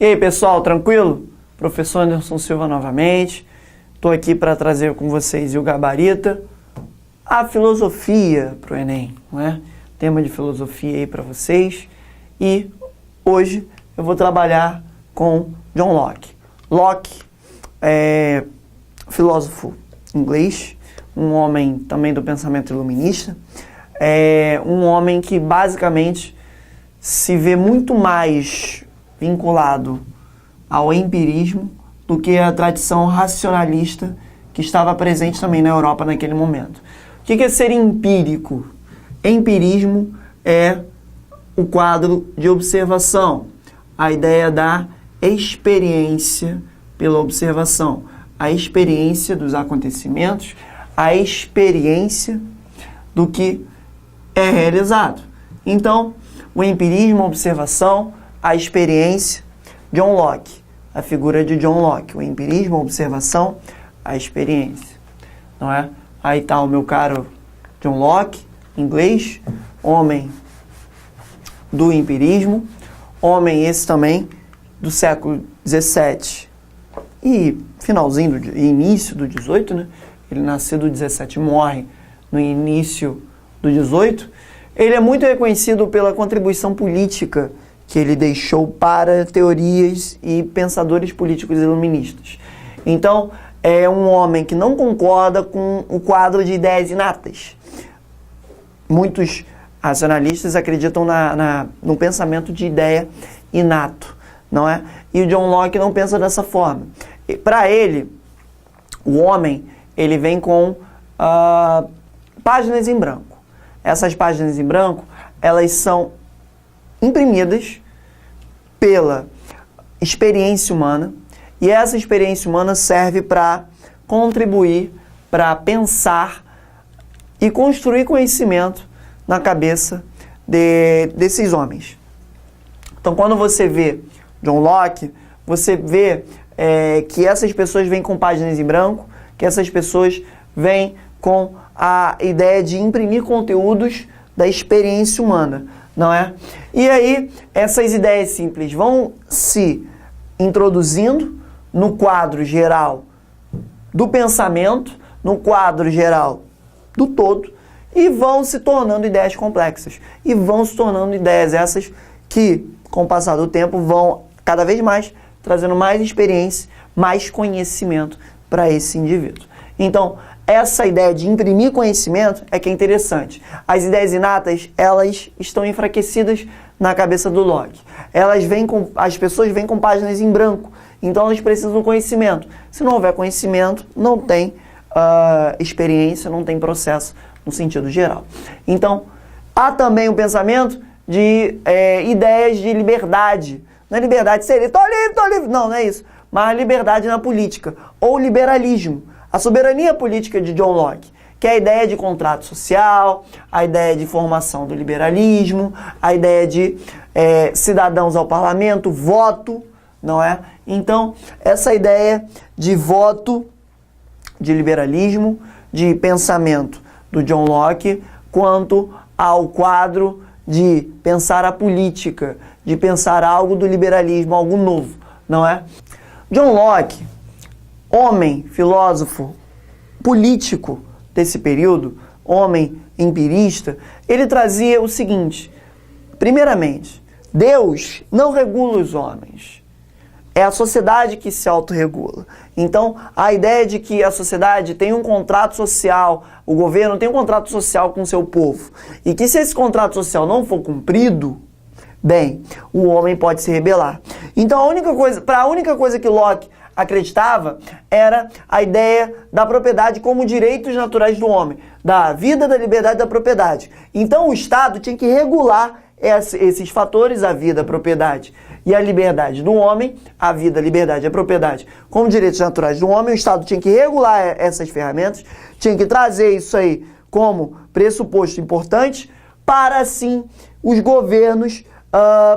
E aí, pessoal, tranquilo? Professor Anderson Silva novamente. Estou aqui para trazer com vocês o Gabarita, a filosofia para o Enem, não é? Tema de filosofia aí para vocês. E hoje eu vou trabalhar com John Locke. Locke é filósofo inglês, um homem também do pensamento iluminista, é um homem que basicamente se vê muito mais vinculado ao empirismo do que a tradição racionalista que estava presente também na Europa naquele momento. O que é ser empírico? Empirismo é o quadro de observação, a ideia da experiência pela observação, a experiência dos acontecimentos, a experiência do que é realizado. Então, o empirismo, a observação, a experiência, John Locke, a figura de John Locke, o empirismo, a observação, a experiência, não é? Aí está o meu caro John Locke, inglês, homem do empirismo, homem esse também do século XVII e finalzinho, início do XVIII, né? Ele nasceu do XVII e morre no início do XVIII. Ele é muito reconhecido pela contribuição política que ele deixou para teorias e pensadores políticos iluministas. Então, é um homem que não concorda com o quadro de ideias inatas. Muitos racionalistas acreditam no pensamento de ideia inato, não é? E o John Locke não pensa dessa forma. Para ele, o homem, ele vem com páginas em branco. Essas páginas em branco, elas são imprimidas pela experiência humana, e essa experiência humana serve para contribuir, para pensar e construir conhecimento na cabeça desses homens. Então, quando você vê John Locke, você vê que essas pessoas vêm com páginas em branco, que essas pessoas vêm com a ideia de imprimir conteúdos da experiência humana, não é? E aí, essas ideias simples vão se introduzindo no quadro geral do pensamento, no quadro geral do todo, e vão se tornando ideias complexas. E vão se tornando ideias essas que, com o passar do tempo, vão cada vez mais trazendo mais experiência, mais conhecimento para esse indivíduo. Então, essa ideia de imprimir conhecimento é que é interessante. As ideias inatas, elas estão enfraquecidas na cabeça do Locke. As pessoas vêm com páginas em branco, então elas precisam do conhecimento. Se não houver conhecimento, não tem experiência, não tem processo no sentido geral. Então, há também um pensamento de ideias de liberdade. Não é liberdade de ser livre, tô livre. Não é isso. Mas liberdade na política, ou liberalismo. A soberania política de John Locke, que é a ideia de contrato social, a ideia de formação do liberalismo, a ideia de cidadãos ao parlamento, voto, não é? Então, essa ideia de voto, de liberalismo, de pensamento do John Locke, quanto ao quadro de pensar a política, de pensar algo do liberalismo, algo novo, não é? John Locke, homem, filósofo, político desse período, homem empirista, ele trazia o seguinte: primeiramente, Deus não regula os homens. É a sociedade que se autorregula. Então, a ideia de que a sociedade tem um contrato social, o governo tem um contrato social com o seu povo, e que se esse contrato social não for cumprido, bem, o homem pode se rebelar. Então, a única coisa que Locke acreditava era a ideia da propriedade como direitos naturais do homem, da vida, da liberdade e da propriedade. Então, o Estado tinha que regular esses fatores, a vida, a propriedade e a liberdade do homem, a vida, a liberdade e a propriedade, como direitos naturais do homem. O Estado tinha que regular essas ferramentas, tinha que trazer isso aí como pressuposto importante para, assim, os governos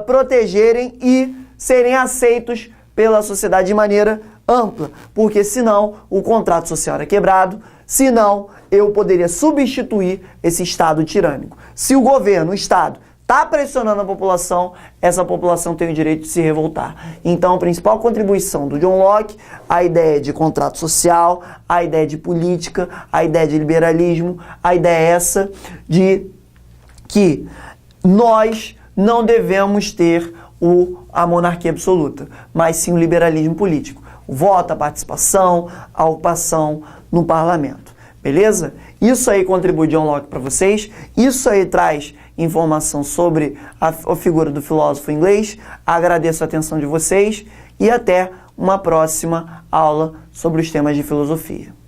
protegerem e serem aceitos pela sociedade de maneira ampla, porque senão o contrato social era quebrado, senão eu poderia substituir esse Estado tirânico. Se o governo, o Estado, está pressionando a população, essa população tem o direito de se revoltar. Então, a principal contribuição do John Locke, a ideia de contrato social, a ideia de política, a ideia de liberalismo, a ideia é essa de que nós não devemos ter a monarquia absoluta, mas sim o liberalismo político. O voto, a participação, a ocupação no parlamento. Beleza? Isso aí contribui John Locke para vocês. Isso aí traz informação sobre a figura do filósofo inglês. Agradeço a atenção de vocês e até uma próxima aula sobre os temas de filosofia.